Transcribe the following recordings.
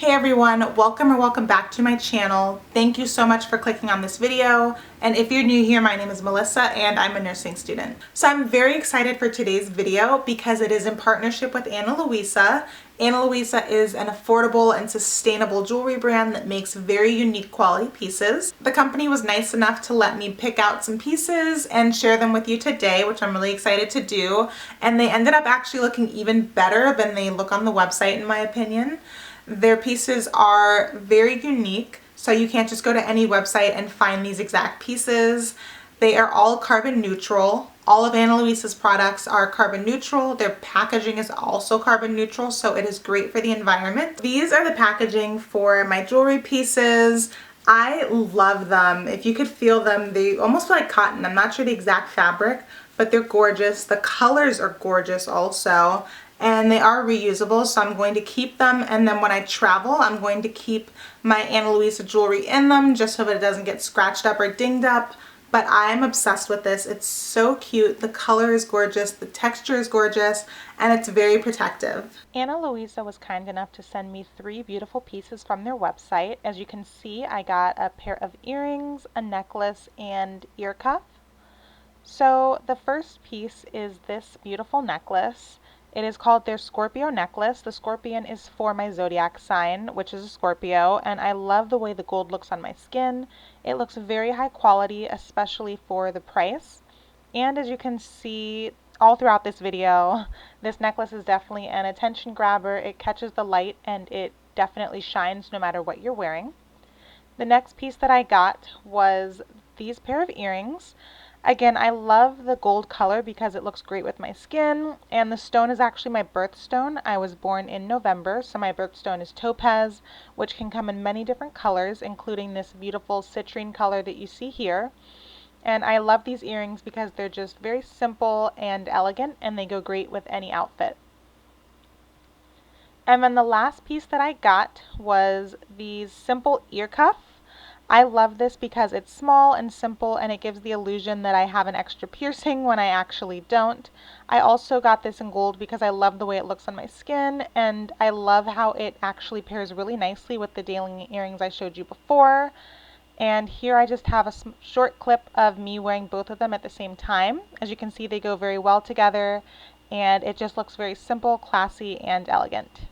Hey everyone, welcome back to my channel. Thank you so much for clicking on this video. And if you're new here, my name is Melissa and I'm a nursing student. So I'm very excited for today's video because it is in partnership with Ana Luisa. Ana Luisa is an affordable and sustainable jewelry brand that makes very unique quality pieces. The company was nice enough to let me pick out some pieces and share them with you today, which I'm really excited to do. And they ended up actually looking even better than they look on the website, in my opinion. Their pieces are very unique, so you can't just go to any website and find these exact pieces. They are all carbon neutral. All of Ana Luisa's products are carbon neutral. Their packaging is also carbon neutral, so it is great for the environment. These are the packaging for my jewelry pieces. I love them. If you could feel them, they almost feel like cotton. I'm not sure the exact fabric, but they're gorgeous. The colors are gorgeous also. And they are reusable, so I'm going to keep them, and then when I travel I'm going to keep my Ana Luisa jewelry in them just so that it doesn't get scratched up or dinged up. But I'm obsessed with this. It's so cute. The color is gorgeous, the texture is gorgeous, and it's very protective. Ana Luisa was kind enough to send me 3 beautiful pieces from their website. As you can see, I got a pair of earrings, a necklace, and ear cuff. So the first piece is this beautiful necklace. It is called their Scorpio Necklace. The scorpion is for my zodiac sign, which is a Scorpio, and I love the way the gold looks on my skin. It looks very high quality, especially for the price. And as you can see all throughout this video, this necklace is definitely an attention grabber. It catches the light and it definitely shines no matter what you're wearing. The next piece that I got was these pair of earrings. Again, I love the gold color because it looks great with my skin, and the stone is actually my birthstone. I was born in November, so my birthstone is topaz, which can come in many different colors, including this beautiful citrine color that you see here. And I love these earrings because they're just very simple and elegant, and they go great with any outfit. And then the last piece that I got was these simple ear cuffs. I love this because it's small and simple and it gives the illusion that I have an extra piercing when I actually don't. I also got this in gold because I love the way it looks on my skin, and I love how it actually pairs really nicely with the daily earrings I showed you before. And here I just have a short clip of me wearing both of them at the same time. As you can see, they go very well together and it just looks very simple, classy, and elegant.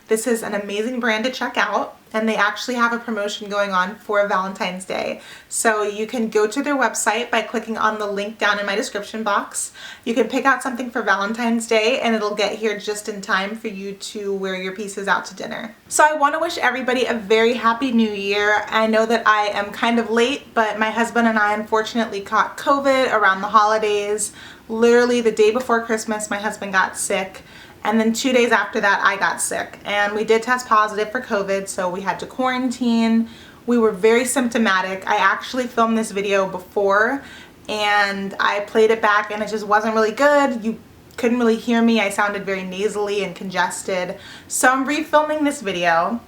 This is an amazing brand to check out, and they actually have a promotion going on for Valentine's Day. So you can go to their website by clicking on the link down in my description box. You can pick out something for Valentine's Day and it'll get here just in time for you to wear your pieces out to dinner. So I want to wish everybody a very happy new year. I know that I am kind of late, but my husband and I unfortunately caught COVID around the holidays. Literally the day before Christmas, my husband got sick. And then 2 days after that, I got sick, and we did test positive for COVID, so we had to quarantine. We were very symptomatic. I actually filmed this video before, and I played it back, and it just wasn't really good. You couldn't really hear me. I sounded very nasally and congested. So I'm refilming this video,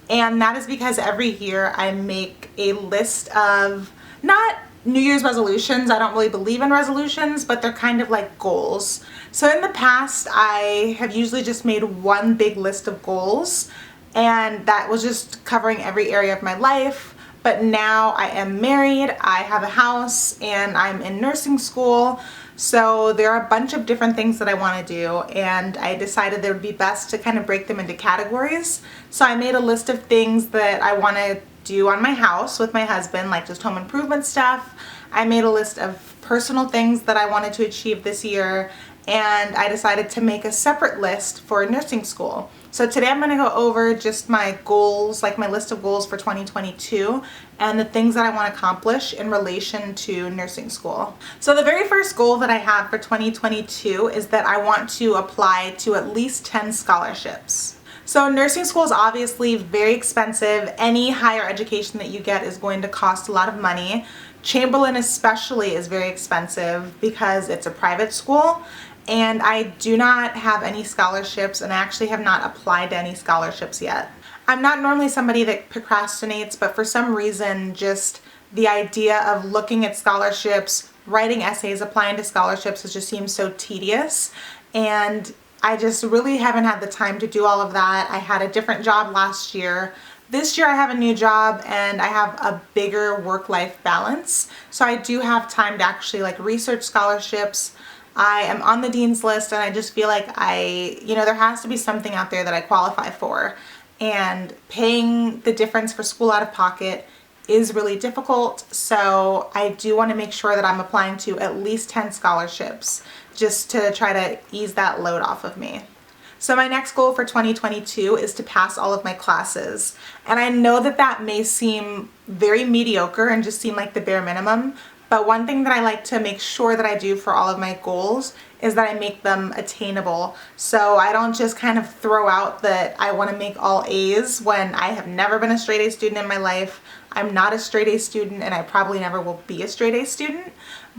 and that is because every year I make a list of, not New Year's resolutions. I don't really believe in resolutions, but they're kind of like goals. So in the past, I have usually just made one big list of goals, and that was just covering every area of my life. But now I am married, I have a house, and I'm in nursing school. So there are a bunch of different things that I want to do, and I decided that it would be best to kind of break them into categories. So I made a list of things that I want to do on my house with my husband, like just home improvement stuff. I made a list of personal things that I wanted to achieve this year, and I decided to make a separate list for nursing school. So today I'm going to go over just my goals, like my list of goals for 2022 and the things that I want to accomplish in relation to nursing school. So the very first goal that I have for 2022 is that I want to apply to at least 10 scholarships. So nursing school is obviously very expensive. Any higher education that you get is going to cost a lot of money. Chamberlain especially is very expensive because it's a private school, and I do not have any scholarships, and I actually have not applied to any scholarships yet. I'm not normally somebody that procrastinates, but for some reason just the idea of looking at scholarships, writing essays, applying to scholarships, it just seems so tedious. And I just really haven't had the time to do all of that. I had a different job last year. This year I have a new job and I have a bigger work-life balance. So I do have time to actually like research scholarships. I am on the dean's list and I just feel like there has to be something out there that I qualify for. And paying the difference for school out of pocket is really difficult. So I do want to make sure that I'm applying to at least 10 scholarships just to try to ease that load off of me. So my next goal for 2022 is to pass all of my classes. And I know that that may seem very mediocre and just seem like the bare minimum, but one thing that I like to make sure that I do for all of my goals is that I make them attainable. So I don't just kind of throw out that I want to make all A's when I have never been a straight A student in my life. I'm not a straight A student and I probably never will be a straight A student,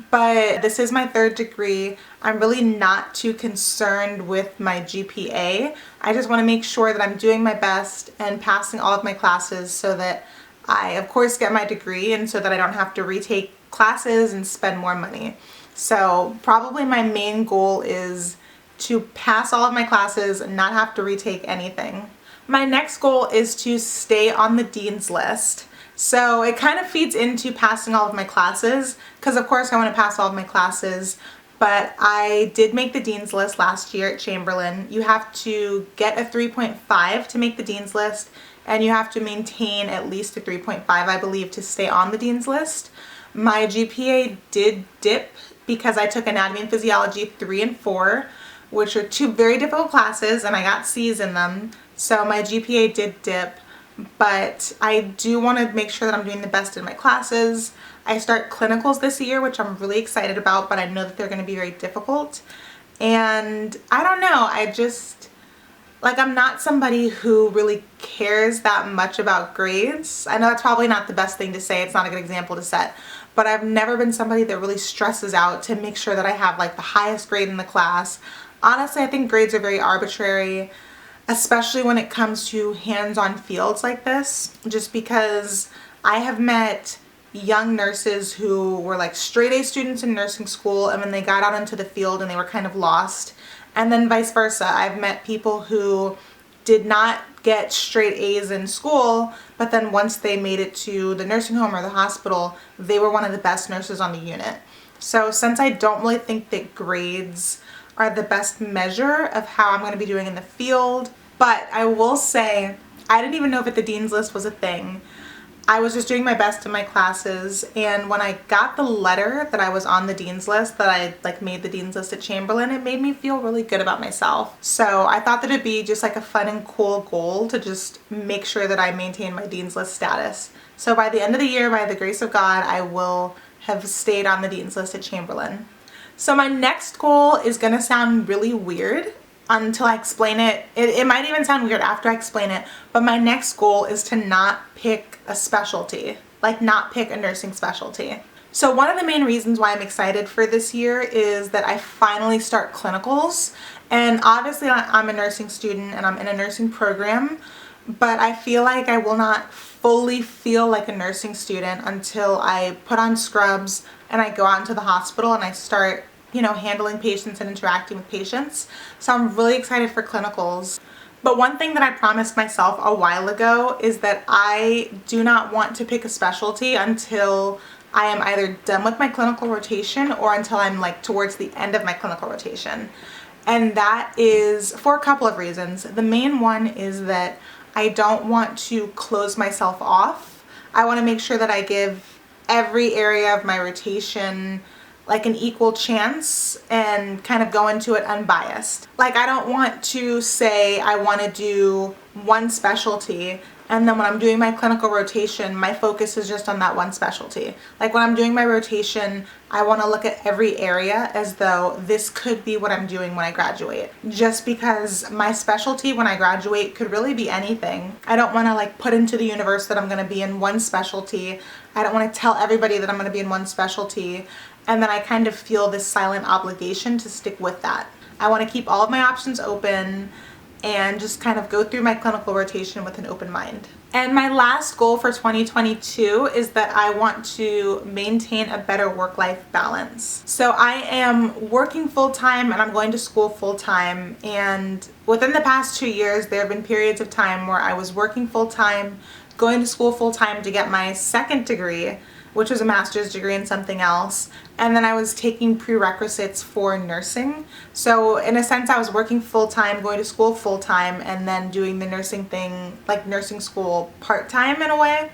but this is my third degree. I'm really not too concerned with my GPA. I just want to make sure that I'm doing my best and passing all of my classes so that I, of course, get my degree and so that I don't have to retake classes and spend more money. So probably my main goal is to pass all of my classes and not have to retake anything. My next goal is to stay on the dean's list. So it kind of feeds into passing all of my classes because of course I want to pass all of my classes, but I did make the dean's list last year at Chamberlain. You have to get a 3.5 to make the dean's list and you have to maintain at least a 3.5, I believe, to stay on the dean's list. My GPA did dip because I took Anatomy and Physiology 3 and 4, which are two very difficult classes and I got C's in them. So my GPA did dip, but I do want to make sure that I'm doing the best in my classes. I start clinicals this year, which I'm really excited about, but I know that they're going to be very difficult. And I don't know, I'm not somebody who really cares that much about grades. I know that's probably not the best thing to say. It's not a good example to set. But I've never been somebody that really stresses out to make sure that I have like the highest grade in the class. Honestly, I think grades are very arbitrary, especially when it comes to hands-on fields like this, just because I have met young nurses who were like straight A students in nursing school and when they got out into the field and they were kind of lost. And then vice versa. I've met people who did not get straight A's in school, but then once they made it to the nursing home or the hospital, they were one of the best nurses on the unit. So since I don't really think that grades are the best measure of how I'm going to be doing in the field, but I will say I didn't even know if the dean's list was a thing. I was just doing my best in my classes, and when I got the letter that I was on the dean's list, that I made the dean's list at Chamberlain, it made me feel really good about myself. So I thought that it'd be just like a fun and cool goal to just make sure that I maintain my dean's list status. So by the end of the year, by the grace of God, I will have stayed on the dean's list at Chamberlain. So my next goal is gonna sound really weird until I explain it. It might even sound weird after I explain it, but my next goal is to not pick a specialty, not pick a nursing specialty. So one of the main reasons why I'm excited for this year is that I finally start clinicals. And obviously I'm a nursing student and I'm in a nursing program, but I feel like I will not fully feel like a nursing student until I put on scrubs and I go out into the hospital and I start handling patients and interacting with patients. So I'm really excited for clinicals. But one thing that I promised myself a while ago is that I do not want to pick a specialty until I am either done with my clinical rotation or until I'm towards the end of my clinical rotation. And that is for a couple of reasons. The main one is that I don't want to close myself off. I want to make sure that I give every area of my rotation an equal chance and kind of go into it unbiased. I don't want to say I want to do one specialty and then when I'm doing my clinical rotation, my focus is just on that one specialty. When I'm doing my rotation, I want to look at every area as though this could be what I'm doing when I graduate. Just because my specialty when I graduate could really be anything. I don't want to put into the universe that I'm going to be in one specialty. I don't want to tell everybody that I'm going to be in one specialty. And then I kind of feel this silent obligation to stick with that. I want to keep all of my options open and just kind of go through my clinical rotation with an open mind. And my last goal for 2022 is that I want to maintain a better work-life balance. So I am working full-time and I'm going to school full-time, and within the past 2 years there have been periods of time where I was working full-time, going to school full-time to get my second degree, which was a master's degree in something else, and then I was taking prerequisites for nursing. So in a sense I was working full-time, going to school full-time, and then doing the nursing thing, like nursing school part-time in a way.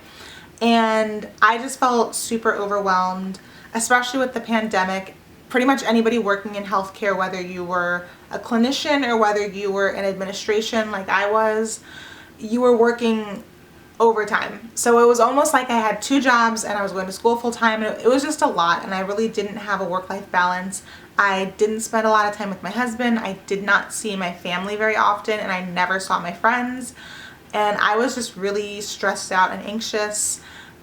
And I just felt super overwhelmed, especially with the pandemic. Pretty much anybody working in healthcare, whether you were a clinician or whether you were in administration like I was, you were working overtime. So it was almost like I had 2 jobs and I was going to school full time, and it was just a lot, and I really didn't have a work-life balance. I didn't spend a lot of time with my husband. I did not see my family very often, and I never saw my friends, and I was just really stressed out and anxious.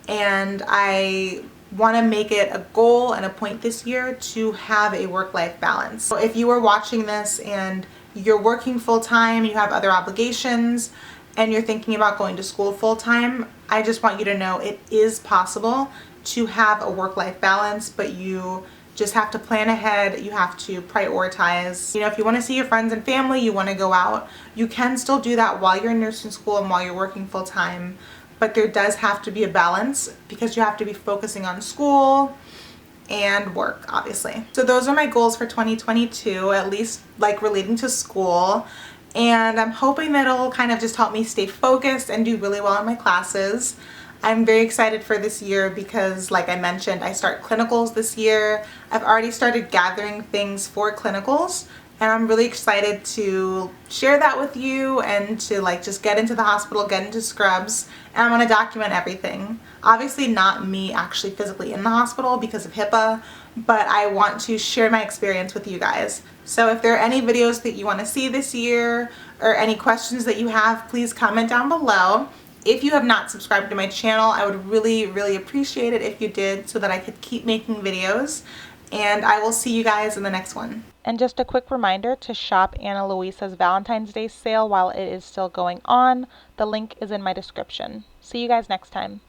And I want to make it a goal and a point this year to have a work-life balance. So if you are watching this and you're working full-time, you have other obligations, and you're thinking about going to school full-time, I just want you to know it is possible to have a work-life balance, but you just have to plan ahead. You have to prioritize. You know, if you want to see your friends and family, you want to go out, you can still do that while you're in nursing school and while you're working full-time, but there does have to be a balance because you have to be focusing on school and work, obviously. So those are my goals for 2022, at least like relating to school. And I'm hoping that it'll kind of just help me stay focused and do really well in my classes. I'm very excited for this year because, like I mentioned, I start clinicals this year. I've already started gathering things for clinicals, and I'm really excited to share that with you and to like just get into the hospital, get into scrubs, and I'm going to document everything. Obviously not me actually physically in the hospital because of HIPAA, but I want to share my experience with you guys. So if there are any videos that you want to see this year or any questions that you have, please comment down below. If you have not subscribed to my channel, I would really, really appreciate it if you did so that I could keep making videos. And I will see you guys in the next one. And just a quick reminder to shop Anna Luisa's Valentine's Day sale while it is still going on. The link is in my description. See you guys next time.